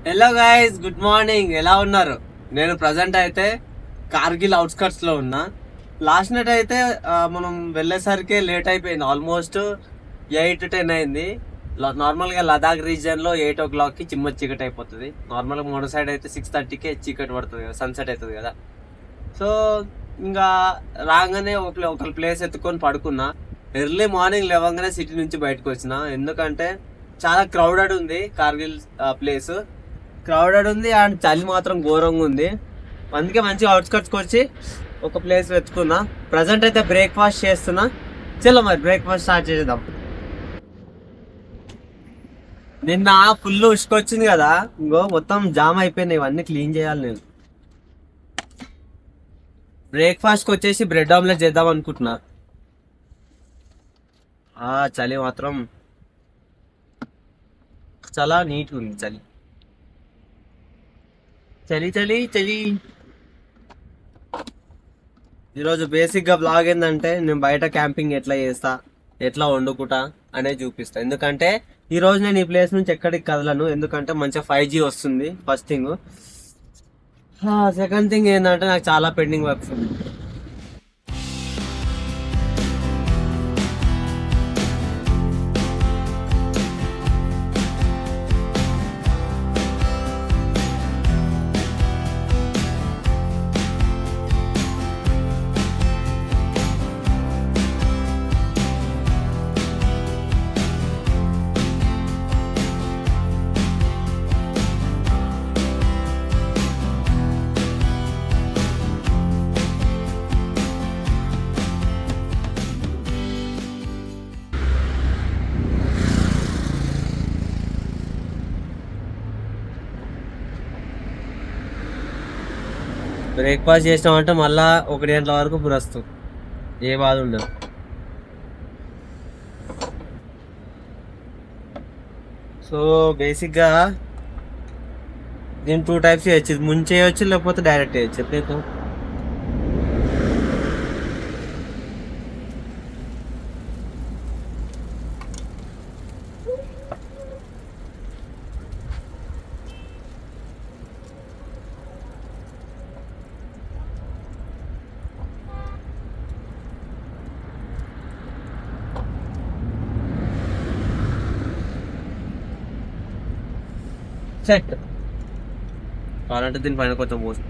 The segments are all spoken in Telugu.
Hello guys, good morning. ఎలా ఉన్నారు? నేను ప్రజెంట్ అయితే కార్గిల్ అవుట్స్కట్స్ లో ఉన్నా. లాస్ట్ నైట్ అయితే మనం వెళ్ళేసరికి లేట్ అయిపోయింది. ఆల్మోస్ట్ 8-10 అయింది. నార్మల్ గా లదాఖ్ రీజియన్ లో 8 o'clock కి చిమ్మ చీకటి అయిపోతుంది. నార్మల్ గా మన సైడ్ అయితే 6:30కే చీకటి పడుతుంది కదా, సన్సెట్ అవుతుంది కదా. సో ఇంకా రాగానే ఒక ప్లేస్ ఎత్తుకొని పడుకున్నా. ఎర్లీ మార్నింగ్ లేవగానే సిటీ నుంచి బయటకు వచ్చిన. ఎందుకంటే చాలా క్రౌడెడ్ ఉంది కార్గిల్ ప్లేస్. క్రౌడెడ్ ఉంది అండ్ చలి మాత్రం ఘోరంగా ఉంది. అందుకే మంచిగా అవుట్స్కట్స్కి వచ్చి ఒక ప్లేస్ వెతుకున్నా. ప్రజెంట్ అయితే బ్రేక్ఫాస్ట్ చేస్తున్నా. చలో మరి బ్రేక్ఫాస్ట్ స్టార్ట్ చేద్దాం. నిన్న ఫుల్ ఉసుకొచ్చింది కదా, ఇంకో మొత్తం జామ్ అయిపోయినాయి. ఇవన్నీ క్లీన్ చేయాలి. నేను బ్రేక్ఫాస్ట్కి వచ్చేసి బ్రెడ్ ఆమ్లెట్ చేద్దాం అనుకుంటున్నా. చలి మాత్రం చాలా నీట్గా ఉంది. చలి చలి చలి చలి. ఈరోజు బేసిక్ గా బ్లాగ్ ఏంటంటే నేను బయట క్యాంపింగ్ ఎట్లా చేస్తా, ఎట్లా వండుకుంటా అనేది చూపిస్తా. ఎందుకంటే ఈ రోజు నేను ఈ ప్లేస్ నుంచి ఎక్కడికి కదలను. ఎందుకంటే మంచిగా 5G వస్తుంది ఫస్ట్ థింగ్. సెకండ్ థింగ్ ఏంటంటే నాకు చాలా పెండింగ్ వర్క్స్ ఉంది. బ్రేక్ఫాస్ట్ చేసినామంటే మళ్ళా 1 గంటల వరకు పురస్తాం. ఏ బాధ ఉండదు. సో బేసిక్గా దీన్ని 2 types చేయొచ్చు. ముందు చేయొచ్చు, లేకపోతే డైరెక్ట్ చేయొచ్చు. ఎప్పుడైతే సెట్ కావాలంటే దీనిపైన కొంచెం పోస్ట్.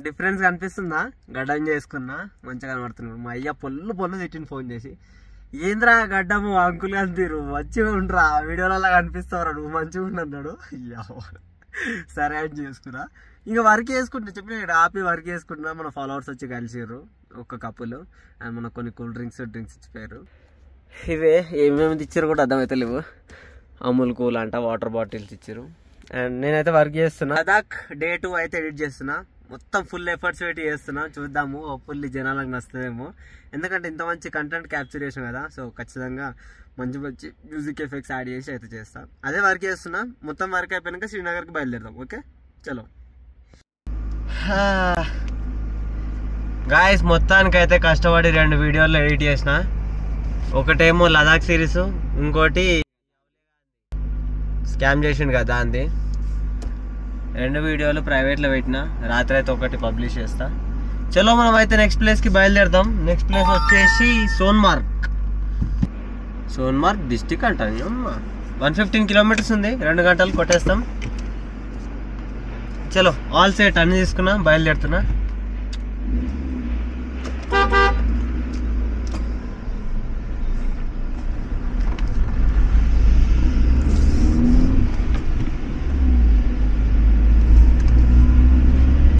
డిఫరెన్స్ కనిపిస్తుందా? గడ్డం చేసుకున్నా మంచిగా కనబడుతున్నాడు. మా అయ్య పొల్లు తిట్టిన ఫోన్ చేసి, ఏంద్రా గడ్డము అంకుల్ కనిపిరు, మంచిగా ఉండరా, వీడియోలలో కనిపిస్తావురా, నువ్వు మంచిగా ఉండన్నాడు. సరే అని చేసుకున్నా. ఇంకా వర్క్ చేసుకుంటా చెప్పిన ఇక్కడ ఆపి వర్క్ చేసుకుంటున్నా. మన ఫాలోవర్స్ వచ్చి కలిసిర్రు ఒక కప్పులు అండ్ మనకు కొన్ని కూల్ డ్రింక్స్ ఇచ్చిపోయారు. ఇవే ఏమేమి ఇచ్చారు కూడా అర్థమైతలేవు. అమూల్ కూల్ అంట, వాటర్ బాటిల్స్ ఇచ్చారు. అండ్ నేనైతే వర్క్ చేస్తున్నా. లదాఖ్ Day 2 అయితే ఎడిట్ చేస్తున్నా. మొత్తం ఫుల్ ఎఫర్ట్స్ పెట్టి చేస్తున్నా. చూద్దాము ఫుల్ జనాలకు నచ్చుతుందేమో. ఎందుకంటే ఇంత మంచి కంటెంట్ క్యాప్చర్ చేసాం కదా. సో ఖచ్చితంగా మంచి మ్యూజిక్ ఎఫెక్ట్స్ యాడ్ చేసి అయితే చేస్తా. అదే వర్క్ చేస్తున్నా. మొత్తం వర్క్ అయిపోయాక శ్రీనగర్కి బయలుదేరదాం. ఓకే చలో గాయస్. మొత్తానికి అయితే కష్టపడి 2 వీడియోలు ఎడిట్ చేసిన. ఒకటేమో లదాఖ్ సిరీస్, ఇంకోటి స్కామ్ చేసిండు కదా అంది. 2 వీడియోలు ప్రైవేట్లో పెట్టిన. రాత్రి అయితే ఒకటి పబ్లిష్ చేస్తా. చలో మనం అయితే నెక్స్ట్ ప్లేస్కి బయలుదేరదాం. నెక్స్ట్ ప్లేస్ వచ్చేసి సోన్మార్గ్ డిస్టిక్ అంటాను. 115 kilometers ఉంది. 2 గంటలు కొట్టేస్తాం. చలో ఆల్ సెట్ అన్ని తీసుకున్నా, బయలుదేరుతున్నా.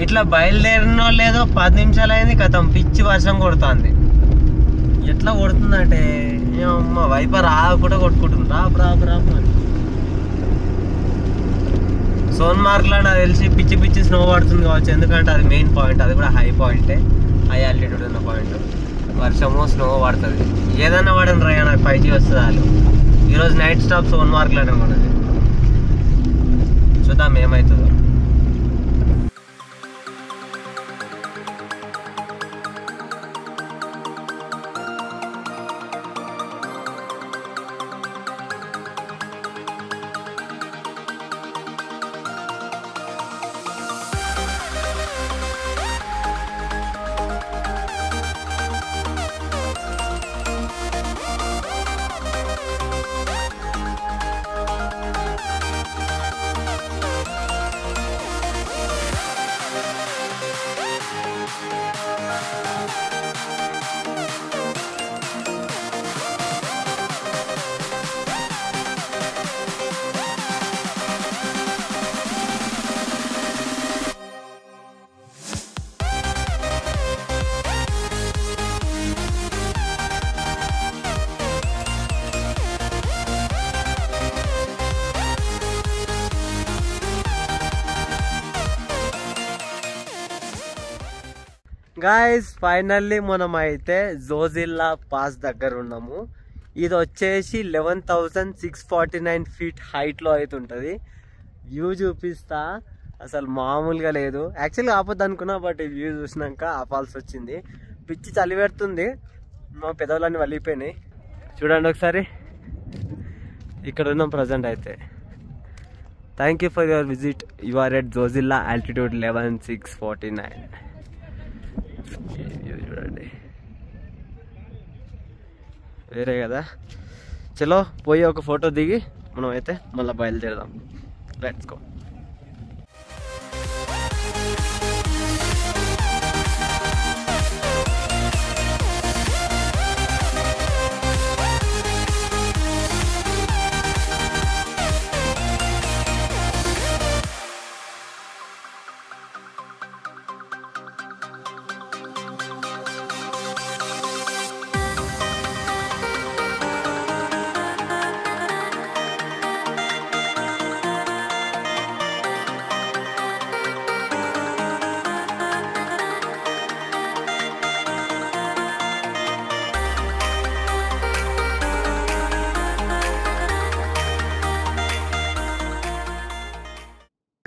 ఇట్లా బయలుదేరినో లేదో 10 నిమిషాలు అయింది, కథం పిచ్చి వర్షం కొడుతుంది. ఎట్లా కొడుతుందంటే అమ్మ వైపర్ కూడా కొట్టుకుంటుంది. రాపు సోన్మార్గ్లో నాకు తెలిసి పిచ్చి స్నో పడుతుంది కావచ్చు. ఎందుకంటే అది మెయిన్ పాయింట్, అది కూడా హై పాయింటే, హై ఆల్టిట్యూడ్ ఉన్న పాయింట్. వర్షము స్నో పడుతుంది. ఏదన్నా పడని రా, నాకు 5G వస్తుంది. వాళ్ళు ఈరోజు నైట్ స్టాప్ సోన్మార్గ్లోనే మనది. చూద్దాం ఏమవుతుందో. గాయస్ ఫైనల్లీ మనం అయితే జోజిల్లా పాస్ దగ్గర ఉన్నాము. ఇది వచ్చేసి 11,649 feet హైట్లో అయితే ఉంటుంది. వ్యూ చూపిస్తా, అసలు మామూలుగా లేదు. యాక్చువల్గా ఆపొద్దు అనుకున్నా, బట్ ఈ వ్యూ చూసినాక ఆపాల్సి వచ్చింది. పిచ్చి చలి పెడుతుంది, మా పెదవులన్నీ వలిగిపోయినాయి. చూడండి ఒకసారి, ఇక్కడ ఉన్నాం ప్రజెంట్ అయితే. Thank you for your visit. You are at Zojila altitude 11,649. చూడండి, వేరే కదా. చలో పోయి ఒక ఫోటో దిగి మనం అయితే మళ్ళీ బయలుదేరదాం. Let's go.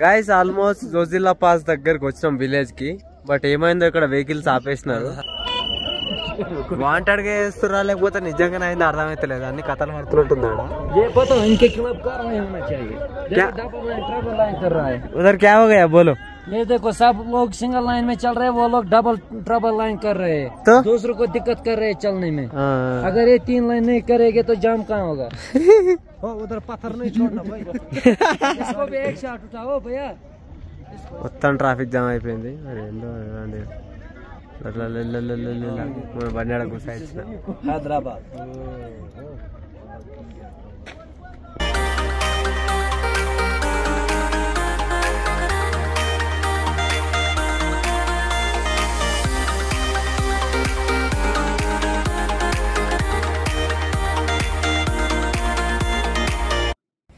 Guys almost Zojila pass దగ్గరకు వచ్చినాం విలేజ్ కి. బట్ ఏమైందో ఇక్కడ వెహికల్స్ ఆపేసినారు. వాంటెడ్ గా వేస్తురా లేకపోతే నిజంగానే అయింది అర్థమైతలేదు. అన్ని కథలు పడుతుంటున్నాడు. उधर क्या हो गया बोलो. ये देखो सब लोग सिंगल लाइन में चल रहे हैं, वो लोग डबल ट्रबल लाइन कर रहे हैं, तो दूसरों को दिक्कत कर रहे हैं चलने में. अगर ये 3 लाइन नहीं करेंगे तो जाम कहाँ होगा. उधर पत्थर नहीं छोड़ना भाई. इसको भी एक शॉट उठाओ भैया. మొత్తం ట్రాఫిక్ జామ్ అయిపోయింది. మరి ఏందో అట్లా బండి ఆడ కూర్చోచ్చిన హైదరాబాద్.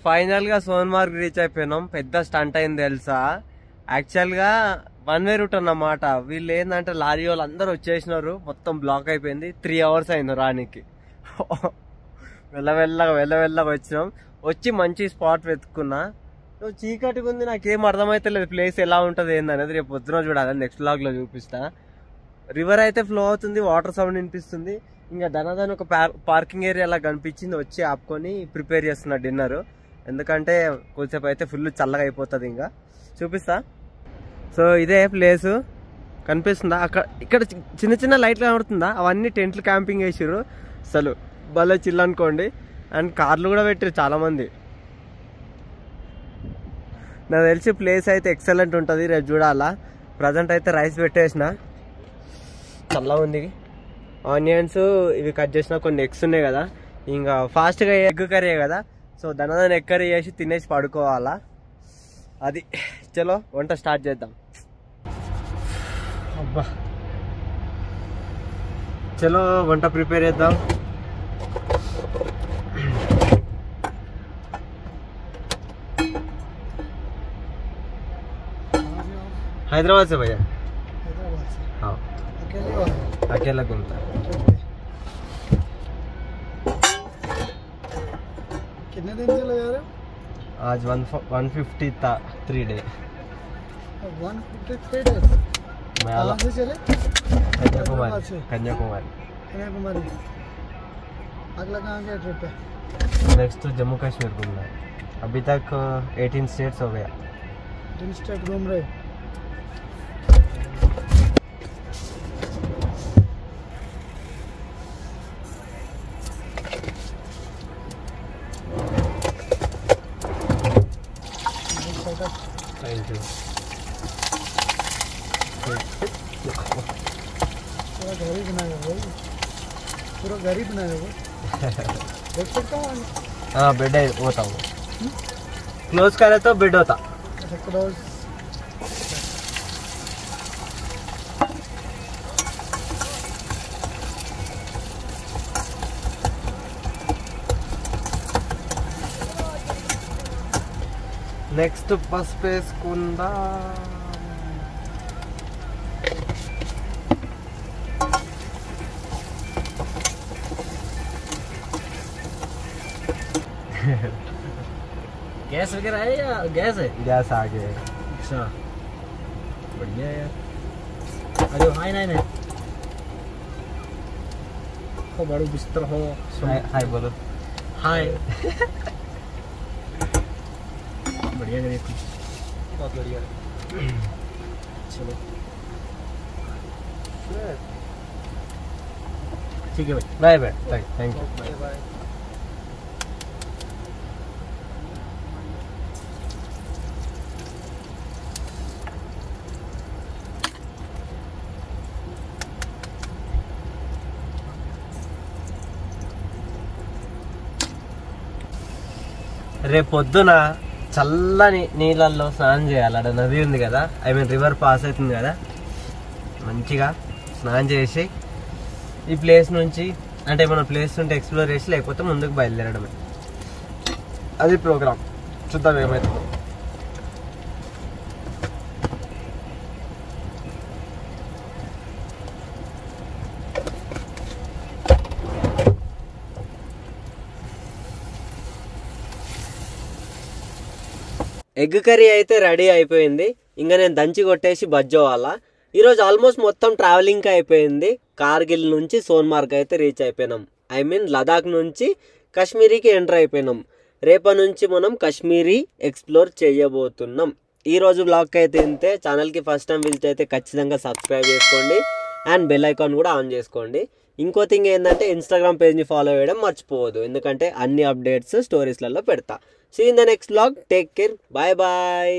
ఫైనల్ గా సోన్మార్గ్ రీచ్ అయిపోయినాం. పెద్ద స్టంట్ అయింది తెలుసా. యాక్చువల్ గా 1 way రూట్ అన్నమాట. వీళ్ళు ఏంటంటే లారీ వాళ్ళు అందరు వచ్చేసినారు, మొత్తం బ్లాక్ అయిపోయింది. 3 hours అయింది రానికి. వెళ్ళ వచ్చినాం. వచ్చి మంచి స్పాట్ వెతుక్కున్నా. నువ్వు చీకటిగా ఉంది, నాకేం అర్థమైతే లేదు ప్లేస్ ఎలా ఉంటుంది ఏందనేది. రేపు పొద్దున చూడాలి, నెక్స్ట్ వ్లాగ్ లో చూపిస్తా. రివర్ అయితే ఫ్లో అవుతుంది, వాటర్ సౌండ్ వినిపిస్తుంది. ఇంకా దాని ఒక పార్కింగ్ ఏరియా అలా కనిపించింది. వచ్చి ఆపుకొని ప్రిపేర్ చేస్తున్నా డిన్నర్. ఎందుకంటే కొద్దిసేపు అయితే ఫుల్ చల్లగా అయిపోతుంది. ఇంకా చూపిస్తా. సో ఇదే ప్లేసు కనిపిస్తుందా అక్కడ. ఇక్కడ చిన్న చిన్న లైట్లు కనబడుతుందా, అవన్నీ టెంట్లు క్యాంపింగ్ వేసారు. అసలు భలే చిల్ అనుకోండి. అండ్ కార్లు కూడా పెట్టారు చాలా మంది. నాకు తెలిసి ప్లేస్ అయితే ఎక్సలెంట్ ఉంటుంది. రేపు చూడాలా. ప్రజెంట్ అయితే రైస్ పెట్టేసిన, చల్లగా ఉంది. ఆనియన్స్ ఇవి కట్ చేసిన, కొన్ని ఎగ్స్ ఉన్నాయి కదా. ఇంకా ఫాస్ట్గా ఎగ్ కర్రీ కదా. సో దాని ఎగ్ కర్రీ చేసి తినేసి పడుకోవాలా. అది చలో వంట స్టార్ట్ చేద్దాం. అబ్బా చలో వంట ప్రిపేర్ చేద్దాం. हैदराबाद से भैया. हाँ अकेला घूमता. कितने दिन से लगा रहे हो? आज 150 था 3 डे 153 days. मैं कहाँ से चले? हैदराबाद से। कन्याकुमारी कन्याकुमारी। अगला कहाँ गया ट्रिप पे? नेक्स्ट तो जम्मू कश्मीर घूमना है अभी तक 18 स्टेट्स हो गया 3 स्टेट घूम रहे हो? थैंक यू पूरा घर ही बनाया हुआ है, पूरा घर ही बनाया हुआ है। देख सकता हूँ आगे? हाँ बेड होता वो क्लोज करे तो बेड होता अच्छा क्लोज। నెక్స్ట్ పసుపు వేసుకుందా गैस वगैरह है या गैस है? గ్యాస్ ఆగే अच्छा बढ़िया है यार। अरे हाय नाइन है हो बड़ो बिस्तर हो హాయ్ बोलो हाय बढ़िया करे कुछ बहुत बढ़िया चलो ठीक है भाई बाय बाय थैंक यू రేపొద్దున చల్లని నీళ్ళల్లో స్నానం చేయాలి అక్కడ నది ఉంది కదా ఐ మీన్ రివర్ పాస్ అవుతుంది కదా మంచిగా స్నానం చేసి ఈ ప్లేస్ నుంచి అంటే మన ప్లేస్ నుండి ఎక్స్ప్లోర్ చేసి లేకపోతే ముందుకు బయలుదేరడమే అది ప్రోగ్రామ్ చూద్దాం ఏమవుతుందో ఎగ్ కర్రీ అయితే రెడీ అయిపోయింది ఇంకా నేను దంచి కొట్టేసి బజ్జోవాలా ఈరోజు ఆల్మోస్ట్ మొత్తం ట్రావెలింగ్ అయిపోయింది కార్గిల్ నుంచి సోన్మార్గ్ అయితే రీచ్ అయిపోయినాం ఐ మీన్ లదాఖ్ నుంచి కాశ్మీరీకి ఎంటర్ అయిపోయినాం రేపటి నుంచి మనం కాశ్మీరీ ఎక్స్ప్లోర్ చేయబోతున్నాం ఈరోజు బ్లాగ్ అయితే ఇంతే ఛానల్కి ఫస్ట్ టైం విజిట్ అయితే ఖచ్చితంగా సబ్స్క్రైబ్ చేసుకోండి అండ్ బెల్ ఐకాన్ కూడా ఆన్ చేసుకోండి ఇంకో థింగ్ ఏంటంటే ఇన్స్టాగ్రామ్ పేజ్ని ఫాలో చేయడం మర్చిపోవద్దు ఎందుకంటే అన్ని అప్డేట్స్ స్టోరీస్లలో పెడతా see in the next blog take care bye bye